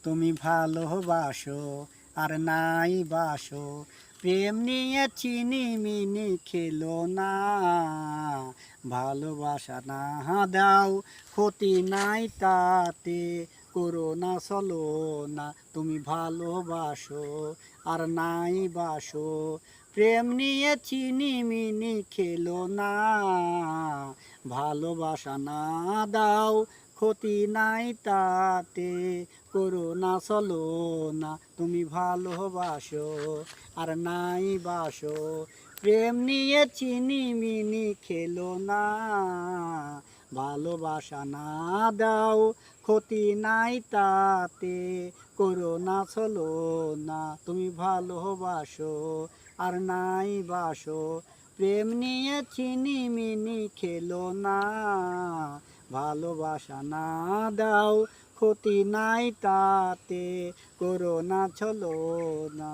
তুমি ভালোবাসো আর নাই বাসো, প্রেম নিয়ে চিনি মিনি খেলো না। ভালোবাসা না দাও, ক্ষতি নাই তাতে, করো না চলো না। তুমি ভালোবাসো আর নাই বাসো, প্রেম নিয়ে চিনি মিনি খেলো না। ভালোবাসা না দাও, ক্ষতি নাই তাতে, করো না চলো না। তুমি ভালোবাসো আর নাই বাসো, প্রেম নিয়ে চিনি মিনি খেলো না। ভালোবাসা না দাও, ক্ষতি নাই তাতে, করো না চলো না। তুমি ভালোবাসো আর নাই বাসো, প্রেম নিয়ে চিনি মিনি খেলো না। ভালোবাসা না দাও, ক্ষতি নাই তাতে, করো না চলো না।